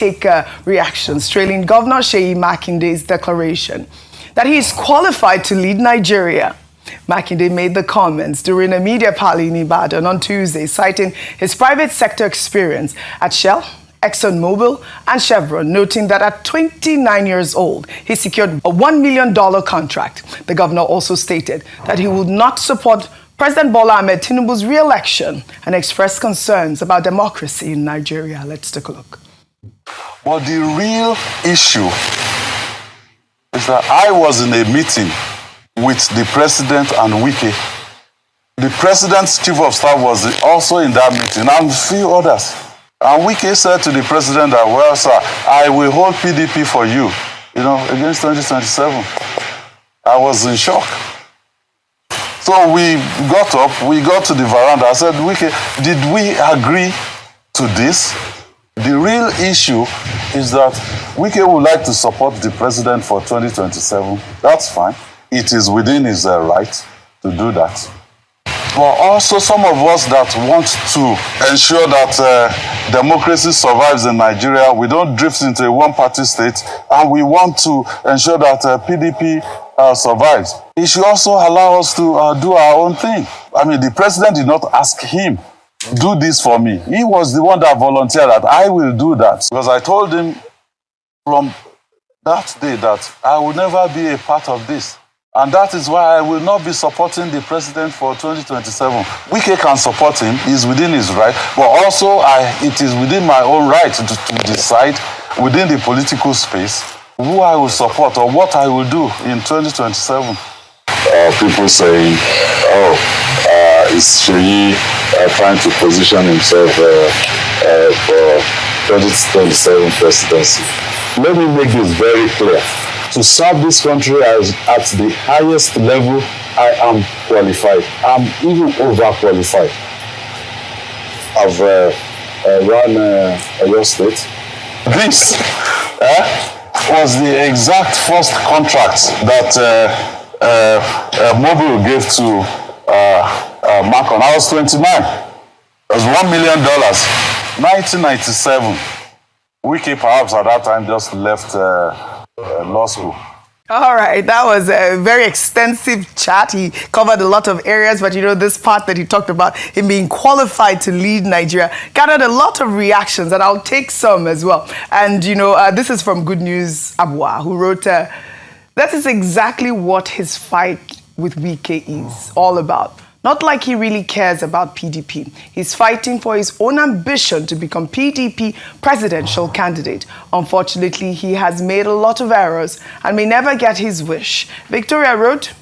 take reactions trailing Governor Seyi Makinde's declaration that he is qualified to lead Nigeria. Makinde made the comments during a media party in Ibadan on Tuesday, citing his private sector experience at Shell, ExxonMobil and Chevron, noting that at 29 years old, he secured a $1 million contract. The governor also stated that he would not support President Bola Ahmed Tinubu's re-election and expressed concerns about democracy in Nigeria. Let's take a look. But the real issue is that I was in a meeting with the president and Wike. The president's chief of staff was also in that meeting, and a few others. And Wike said to the president that, well, sir, I will hold PDP for you, against 2027. I was in shock. So we got up, we got to the veranda. I said, Wike, did we agree to this? The real issue is that Wike would like to support the president for 2027. That's fine. It is within his right to do that. But also some of us that want to ensure that democracy survives in Nigeria, we don't drift into a one-party state, and we want to ensure that PDP survives. He should also allow us to do our own thing. I mean, the president did not ask him, do this for me. He was the one that volunteered that I will do that. Because I told him from that day that I will never be a part of this. And that is why I will not be supporting the president for 2027. Wike can support him, he's within his right, but also it is within my own right to decide within the political space who I will support or what I will do in 2027. People saying, is Seyi trying to position himself for 2027 presidency? Let me make this very clear. To serve this country at the highest level, I am qualified. I'm even overqualified. I've run your state. This was the exact first contract that Mobile gave to Macon. I was 29. It was $1 million. 1997. Wike perhaps at that time just left law school. All right, that was a very extensive chat. He covered a lot of areas, but this part that he talked about, him being qualified to lead Nigeria, gathered a lot of reactions, and I'll take some as well. And, this is from Good News Abua, who wrote, that is exactly what his fight with Wike is all about. Not like he really cares about PDP. He's fighting for his own ambition to become PDP presidential candidate. Unfortunately, he has made a lot of errors and may never get his wish. Victoria wrote,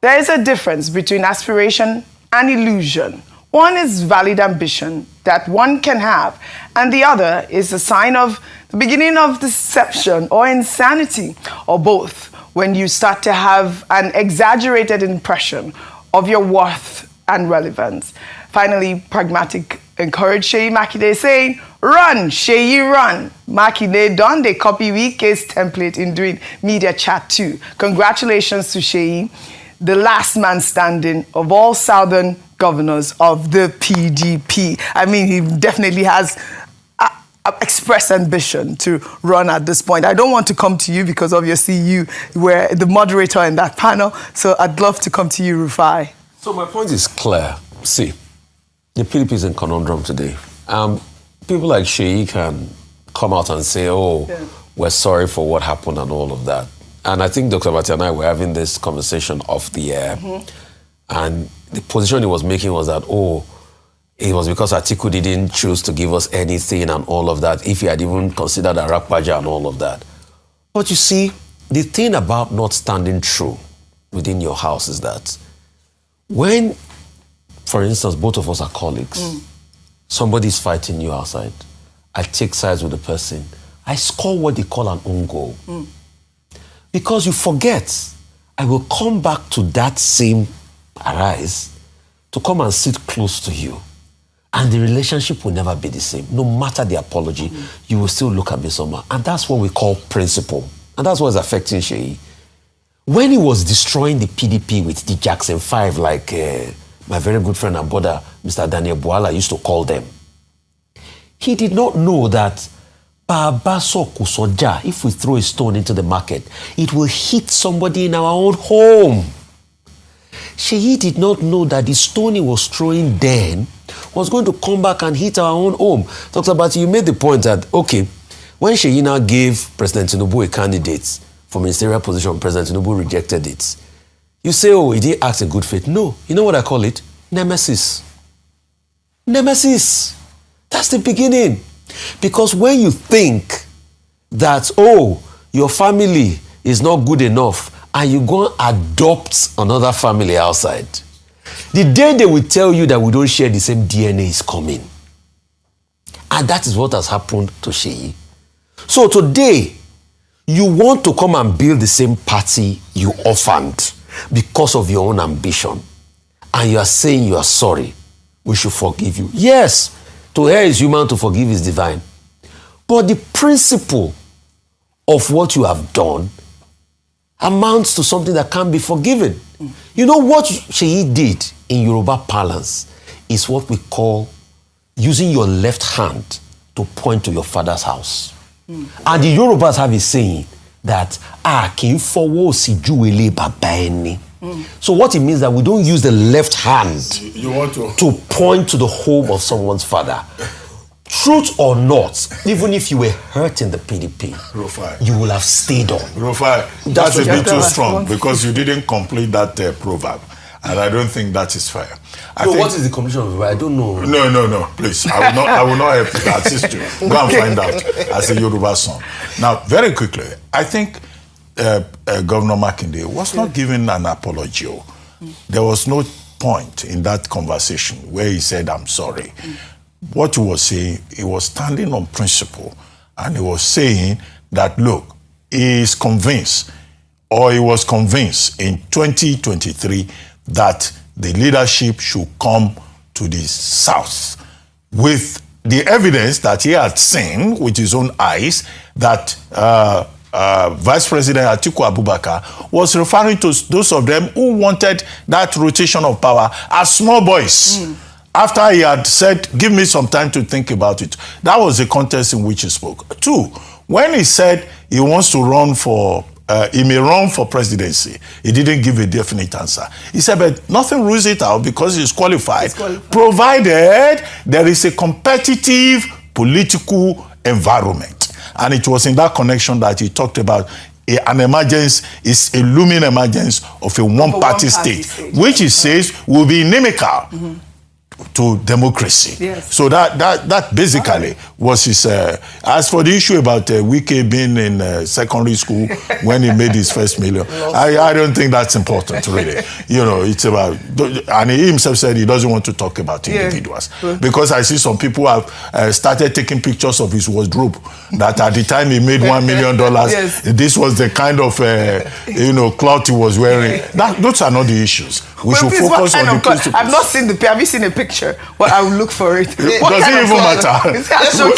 there is a difference between aspiration and illusion. One is valid ambition that one can have, and the other is a sign of the beginning of deception or insanity, or both, when you start to have an exaggerated impression of your worth and relevance. Finally, Pragmatic encouraged Seyi Makinde, saying, run, Seyi, run. Makinde done they copy Wike's template in doing media chat too. Congratulations to Seyi, the last man standing of all southern governors of the PDP. I mean, he definitely has expressed ambition to run at this point. I don't want to come to you because obviously you were the moderator in that panel, so I'd love to come to you, Rufai. So my point is clear. See, the PDP is in conundrum today. People like Seyi can come out and say, we're sorry for what happened and all of that. And I think Dr. Bati and I were having this conversation off the air, and the position he was making was that, it was because Atiku didn't choose to give us anything and all of that, if he had even considered Arakpaja and all of that. But you see, the thing about not standing true within your house is that when, for instance, both of us are colleagues, somebody's fighting you outside, I take sides with the person, I score what they call an own goal. Because you forget, I will come back to that same arise to come and sit close to you. And the relationship will never be the same. No matter the apology, you will still look at me somehow. And that's what we call principle. And that's what's affecting Seyi. When he was destroying the PDP with the Jackson 5, like my very good friend and brother, Mr. Daniel Bwala, used to call them, he did not know that if we throw a stone into the market, it will hit somebody in our own home. Seyi did not know that the stone he was throwing then was going to come back and hit our own home. Dr. Bati, you made the point that, okay, when Seyi now gave President Tinubu a candidate for ministerial position, President Tinubu rejected it. You say, oh, he didn't act in good faith. No, you know what I call it? Nemesis. Nemesis. That's the beginning. Because when you think that, oh, your family is not good enough and you go and adopt another family outside, the day they will tell you that we don't share the same DNA is coming. And that is what has happened to Seyi. So today, you want to come and build the same party you orphaned because of your own ambition. And you are saying you are sorry. We should forgive you. Yes, to err is human, to forgive is divine. But the principle of what you have done amounts to something that can't be forgiven. You know what Seyi did in Yoruba parlance is what we call using your left hand to point to your father's house. And the Yorubas have a saying that so what it means that we don't use the left hand to point to the home of someone's father. Truth or not, even if you were hurt in the PDP, Rufai, you will have stayed on. Rufai, that's a bit too strong because you didn't complete that proverb. And I don't think that is fair. What is the conclusion of it? I don't know. No, please. I will not help you to assist you. Go and find out as a Yoruba son. Now, very quickly, I think Governor Makinde was not giving an apology. There was no point in that conversation where he said, I'm sorry. What he was saying, he was standing on principle. And he was saying that, look, he is convinced, or he was convinced in 2023 that the leadership should come to the South with the evidence that he had seen with his own eyes that Vice President Atiku Abubakar was referring to those of them who wanted that rotation of power as small boys. After he had said, give me some time to think about it. That was the context in which he spoke. Two, when he said he wants to run for he may run for presidency, he didn't give a definite answer. He said, but nothing rules it out because he's qualified, provided there is a competitive political environment. And it was in that connection that he talked about an emergence, is a looming emergence of a one-party state, which he says will be inimical to democracy. Yes. So that basically was his. As for the issue about Wike being in secondary school when he made his first million, I don't think that's important, really. You know, it's about, and he himself said he doesn't want to talk about individuals. Because I see some people have started taking pictures of his wardrobe, that at the time he made $1 million, this was the kind of, cloth he was wearing. Those are not the issues. We should focus on the principles. I've not seen have you seen a picture? Well, I will look for it. Does it even matter?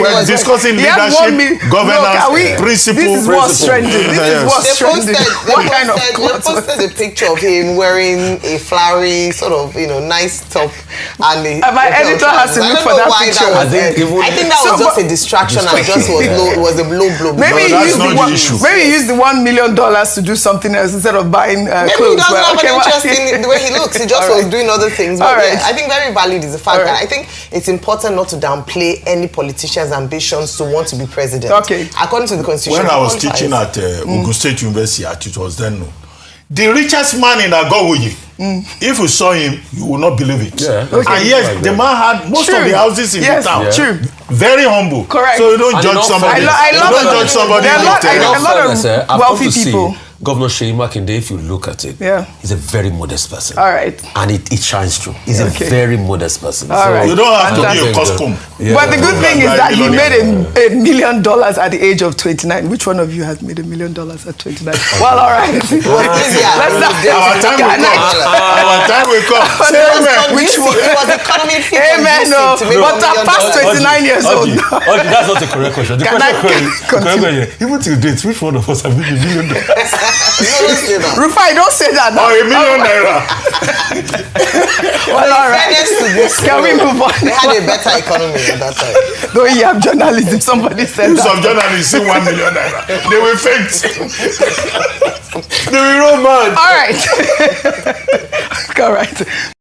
We're discussing leadership, governance, principles. This is what's trending. This is what's trending. They posted a picture of him wearing a flowery, sort of, nice top. And my editor has to look for that picture. I think that was just a distraction and just was a low blow. Maybe he used the $1 million to do something else instead of buying clothes. Maybe he doesn't have an interest in the way he looks. He just was doing other things. But I think very valid is the fact that I think it's important not to downplay any politician's ambitions to want to be president. Okay. According to the Constitution. When I was teaching at Ogun State University, it was then known. The richest man in Agogoyi, if you saw him, you will not believe it. Yeah. Okay. And yes, the man had most of the houses in the town. True. Very humble. Correct. So you don't judge somebody. Don't judge somebody. There are a lot of wealthy people. Governor Seyi Makinde, if you look at it, he's a very modest person. All right. And it shines through. He's a very modest person. All right. You don't have to be a costume. But the good thing is that he made $1 million at the age of 29. Which one of you has made $1 million at 29? Well, all right. Our time will come. Say amen. Which one? It was economy. Amen. But I'm past 29 years old. That's not a correct question. The correct question, even till date, which one of us have made $1 million? don't say that. Rufai, don't say that now. Oh, $1 million naira. Well, all right. Can we move on? They had a better economy at that time. Though you have journalism, somebody said that. Some journalists see $1 million naira. They will faint. They will roll mad. All right. All right.